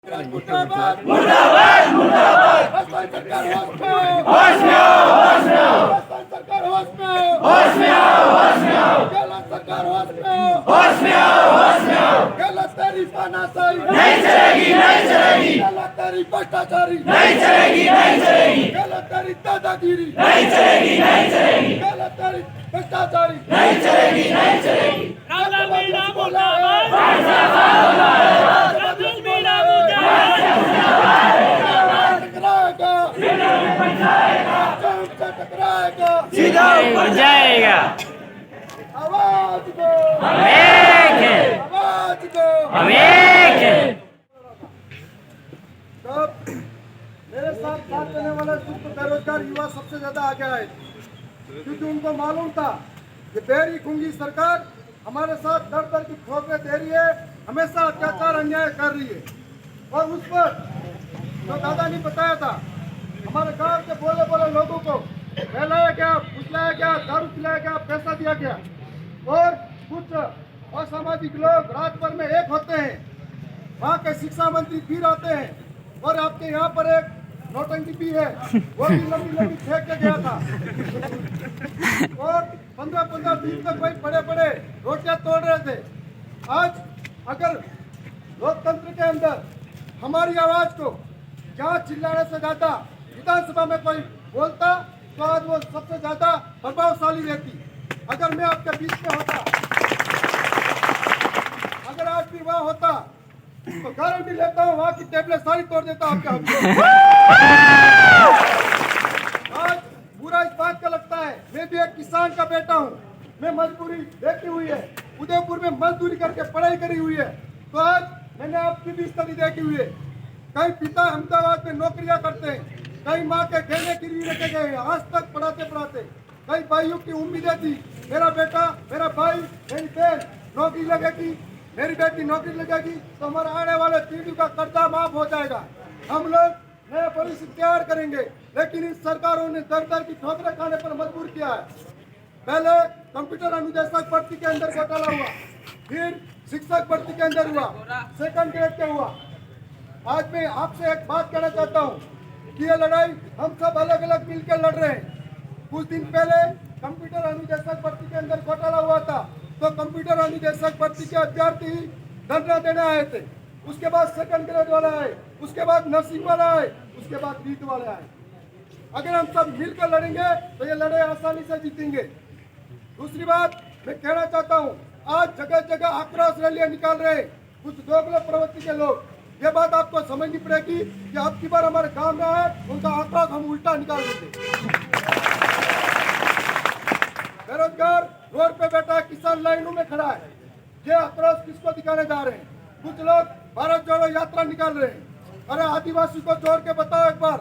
मुर्दाबाद मुर्दाबाद मुर्दाबाद सरकार होश में आओ होश में आओ सरकार होश में आओ होश में आओ होश में आओ सरकार होश में आओ होश में आओ होश में आओ गलत तेरी पानाशाही नहीं चलेगी नहीं चलेगी गलत तेरी भ्रष्टाचारी नहीं चलेगी नहीं चलेगी गलत तेरी दादागिरी नहीं चलेगी नहीं चलेगी गलत तेरी भ्रष्टाचारी नहीं चलेगी नहीं चलेगी राहुल मीणा मुर्दाबाद राहुल मीणा सीधा ऊपर जाएगा। आवाज दो हम एक हैं, आवाज दो हम एक हैं। तब मेरे साथ साथ देने वाले सुस्त बेरोजगार युवा सबसे ज्यादा आगे आए क्योंकि उनको मालूम था कि बेरी गुंगी सरकार हमारे साथ दर दर की ठोकरें दे रही है, हमेशा अत्याचार अन्याय कर रही है। और उस पर जो दादा ने बताया था हमारे गांव के बोले बोले लोगों को फैलाया गया, फुसलाया गया, दारू पिलाया गया, पैसा दिया गया और कुछ असामाजिक लोग रात भर में एक होते हैं। वहाँ के शिक्षा मंत्री फिर आते हैं और आपके यहाँ पर एक नौटंकी भी है, वो भी लंबी लंबी फेंक के गया था और 15-15 दिन तक वही बड़े बड़े रोटियां तोड़ रहे थे। आज अगर लोकतंत्र के अंदर हमारी आवाज को जहाँ चिल्लाने से ज्यादा विधानसभा में कोई बोलता तो आज वो सबसे ज्यादा प्रभावशाली रहती। अगर मैं आपके बीच में होता, अगर आज भी वहाँ होता तो गारंटी लेता हूँ वहाँ की टेबलेट सारी तोड़ देता आपके हाथ। आज बुरा इस बात का लगता है, मैं भी एक किसान का बेटा हूँ, मैं मजदूरी देखी हुई है, उदयपुर में मजदूरी करके पढ़ाई करी हुई है, तो आज मैंने आपकी भी स्थिति देखी हुई है। कई पिता अहमदाबाद में नौकरियां करते हैं, कई माँ के गहने गिरवी रखे गए हैं आज तक पढ़ाते पढ़ाते। कई भाइयों की उम्मीदें थी मेरा बेटा, मेरा भाई, मेरी बहन नौकरी लगेगी, मेरी बेटी नौकरी लगेगी तो हमारे आने वाले पीढ़ी का कर्जा माफ हो जाएगा, हम लोग नया भविष्य तैयार करेंगे। लेकिन इन सरकारों ने दर दर की ठोकरें खाने पर मजबूर किया है। पहले कंप्यूटर अनुदेशक भर्ती के अंदर घोटाला हुआ, फिर शिक्षक भर्ती के अंदर हुआ, सेकंड ग्रेड के हुआ। आज मैं आपसे एक बात कहना चाहता हूँ कि ये लड़ाई हम सब अलग अलग मिलकर लड़ रहे हैं। कुछ दिन पहले कंप्यूटर अनुदेशक भर्ती के अंदर घोटाला हुआ था तो कंप्यूटर अनुदेशक भर्ती के अभ्यर्थी धरना देने आए थे, उसके बाद सेकंड ग्रेड वाले आए, उसके बाद नर्सिंग वाले आए, उसके बाद नीट वाले आए। अगर हम सब मिलकर लड़ेंगे तो ये लड़ाई आसानी से जीतेंगे। दूसरी बात मैं कहना चाहता हूँ, आज जगह जगह आक्रोश रैलियां निकाल रहे हैं कुछ दोगले प्रवृत्ति के लोग। ये बात आपको समझनी पड़ेगी कि अब की बार हमारे गांव में आए उनका आक्रोश हम उल्टा निकाल देंगे। बेरोजगार रोड पे बैठा है, किसान लाइनों में खड़ा है, ये आक्रोश किसको दिखाने जा रहे हैं? कुछ लोग भारत जोड़ो यात्रा निकाल रहे हैं। अरे आदिवासी को जोड़ के बताओ एक बार।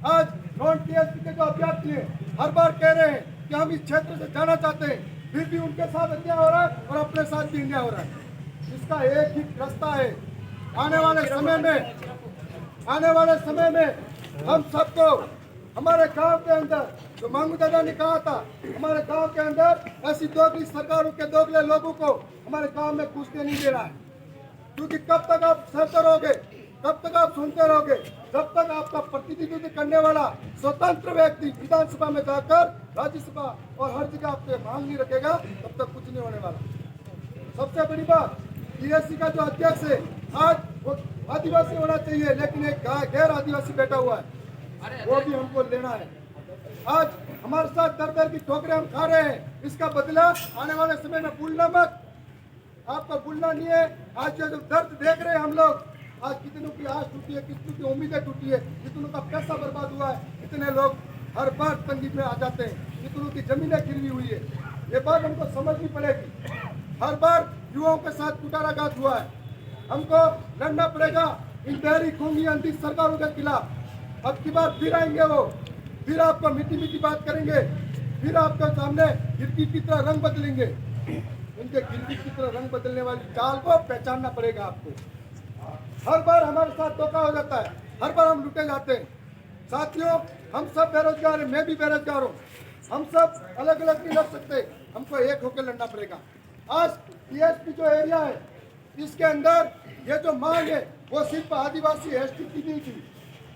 आज नॉन टीएसपी के जो अभ्यर्थी हैं हर बार कह रहे हैं कि हम इस क्षेत्र से जाना चाहते हैं, फिर भी उनके साथ अन्याय हो रहा है और अपने साथ भी अन्याय हो रहा है। इसका एक ही रास्ता है, आने वाले समय में हम सबको हमारे गांव के अंदर जो मांगू दादा ने कहा था, हमारे गांव के अंदर ऐसी दोगली सरकारों के दोगले लोगों को हमारे गांव में घुसने नहीं दे रहा है। क्योंकि कब तक आप सहते रहोगे, कब तक आप सुनते रहोगे, जब तक आपका प्रतिनिधित्व करने वाला स्वतंत्र व्यक्ति विधानसभा में जाकर राज्यसभा और हर जगह आपसे मांग नहीं रखेगा, तब तक कुछ नहीं होने वाला। सबसे बड़ी बात, टीएससी का जो अध्यक्ष है आज वो आदिवासी होना चाहिए, लेकिन एक गैर आदिवासी बैठा हुआ है, वो भी हमको लेना है। आज हमारे साथ दर दर की ठोकरें हम खा रहे हैं, इसका बदला आने वाले समय में भूलना मत, आपको भूलना नहीं है। आज जो दर्द देख रहे हैं हम लोग, आज कितनों की आस टूटी है, कितनों की उम्मीदें टूटी है, कितनों का पैसा बर्बाद हुआ है, कितने लोग हर बार तंगी में आ जाते हैं, कितनों की जमीनें गिरवी हुई है। ये बात हमको समझनी पड़ेगी। हर बार युवाओं के साथ कुटाराघात हुआ है, हमको लड़ना पड़ेगा इन बहरी खूंगी अंधी सरकारों के खिलाफ। अब की बार फिर आएंगे वो, फिर आपको मीठी मीठी बात करेंगे, फिर आपके सामने गिरगिट की तरह रंग बदलेंगे। उनके गिरगिट की तरह रंग बदलने वाली चाल को पहचानना पड़ेगा आपको। हर बार हमारे साथ धोखा हो जाता है, हर बार हम लुटे जाते हैं। साथियों, हम सब बेरोजगार हैं, मैं भी बेरोजगार हूँ, हम सब अलग अलग नहीं लड़ सकते, हमको एक होकर लड़ना पड़ेगा। आज टीएसपी जो एरिया है इसके अंदर ये जो मांग है वो सिर्फ आदिवासी एसटी की नहीं थी,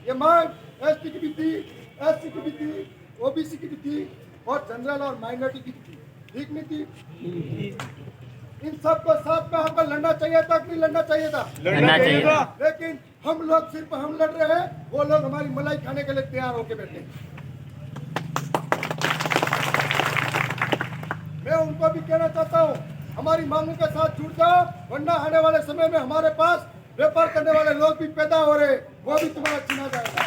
ये मांग एसटी की भी थी, एससी की भी थी, ओबीसी की भी थी और जनरल और माइनॉरिटी की भी थी। ठीक नहीं थी? इन सबको साथ में हमको लड़ना चाहिए था कि नहीं लड़ना चाहिए था? लड़ना चाहिए था। लेकिन हम लोग सिर्फ हम लड़ रहे हैं, वो लोग हमारी मलाई खाने के लिए तैयार होके बैठे हैं। मैं उनको भी कहना चाहता हूँ, हमारी मांगों के साथ जुड़ जाओ, वरना आने वाले समय में हमारे पास व्यापार करने वाले लोग भी पैदा हो रहे, वो भी तुम्हारा छीना जाएगा।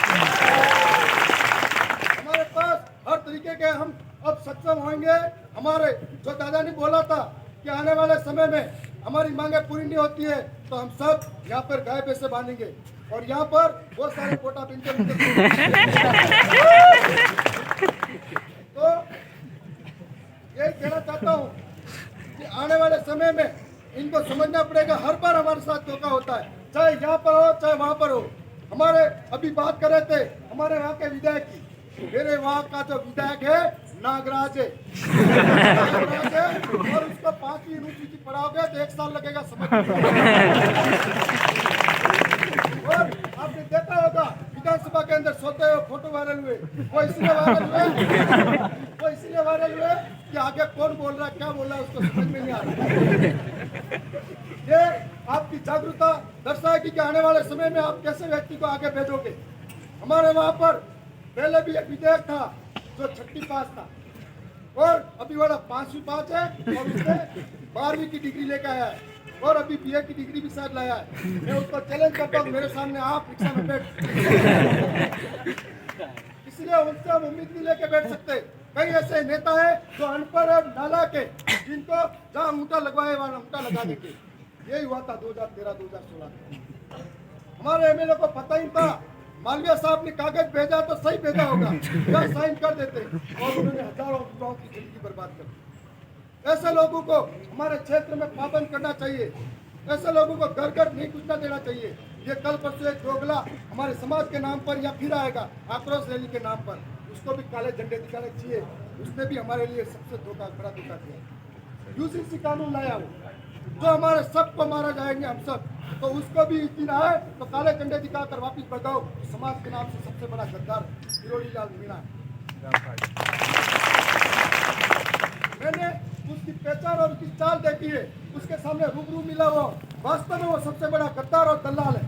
हमारे पास हर तरीके के हम अब सक्षम होंगे। हमारे जो दादा ने बोला था कि आने वाले समय में हमारी मांगे पूरी नहीं होती है तो हम सब यहाँ पर गाय भैंसे बांधेंगे और यहाँ पर बहुत सारे कोटा पिनकर तो यही कहना चाहता हूँ कि आने वाले समय में इनको समझना पड़ेगा, हर बार हमारे साथ धोखा होता है, चाहे यहाँ पर हो चाहे वहाँ पर हो। हमारे अभी बात कर रहे थे हमारे वहाँ के विधायक की, मेरे वहाँ का जो विधायक है नागराज है, नागराज है और उसको 5वीं अनुसूची पढ़ाओगे तो 1 साल लगेगा समझ। और आपने देखा होगा विधानसभा के अंदर सोते हुए फोटो वायरल हुए, वो इसलिए वायरल हुए कि आगे कौन बोल रहा है क्या बोल रहा है उसको समझ में नहीं आ रहा। ये आपकी जागरूकता दर्शाएगी कि आने वाले समय में आप कैसे व्यक्ति को आगे भेजोगे। हमारे वहाँ पर पहले भी एक विधेयक था जो 6ठी पास था और अभी वाला 5वीं पास है और उसने 12वीं की डिग्री लेकर आया है और अभी बीए की डिग्री भी शायद लाया है। मैं उसको चैलेंज करता हूँ, मेरे सामने आप रिक्शा में बैठ, इसलिए उनसे हम उम्मीद नहीं लेके बैठ सकते। कई ऐसे नेता है जो अनपढ़ और नाला के, जिनको जहाँ अंगूठा लगवाए वहाँ अंगूठा लगा देते। यही हुआ था 2013-2016 हमारे एमएलए को पता ही था, मालवीय साहब ने कागज भेजा तो सही भेजा होगा, या साइन कर देते और उन्होंने हजारों युवाओं की जिंदगी बर्बाद कर दी। ऐसे लोगों को हमारे क्षेत्र में पाबंद करना चाहिए, ऐसे लोगों को घर घर नहीं घुसना देना चाहिए। ये कल परसों एक दोगला हमारे समाज के नाम पर या फिर आएगा आक्रोश रैली के नाम पर, उसको भी काले झंडे दिखाने चाहिए। उसने भी हमारे लिए सबसे बड़ा धोखा किया। यूसीसी कानून लाया वो जो हमारे सबको मारा जाएंगे हम सब, तो उसको भी दिन आए तो काले झंडे दिखाकर वापिस भगाओ। समाज के नाम से सबसे बड़ा गद्दार किरोड़ी लाल मीणा है। मैंने उसकी पहचान और उसकी चाल देखी है, उसके सामने रूबरू मिला हुआ, वास्तव में वो सबसे बड़ा गद्दार और दलाल है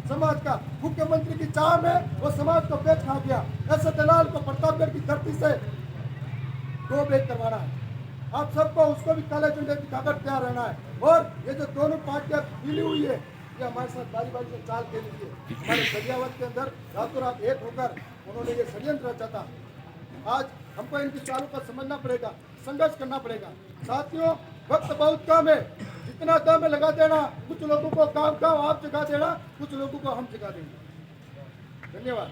समाज का। मुख्यमंत्री की चाह में वो समाज को बेच खा गया। ऐसे दलाल को प्रतापगढ़ की धरती से दो बेच करवाना है। आप सबको उसको भी काले झंडे दिखाकर तैयार रहना है। और ये जो दोनों पार्टियां मिली हुई है, ये हमारे साथ बारी बारी से चाल खेली है। हमारे दरियावत के अंदर रातों रात एक होकर उन्होंने ये षड्यंत्र रचा था। आज हमको इनकी चालों को समझना पड़ेगा, संघर्ष करना पड़ेगा। साथियों, वक्त बहुत कम है, जितना दम है लगा देना। कुछ लोगों को काम आप जगा देना, कुछ लोगों को हम जगा देंगे। धन्यवाद।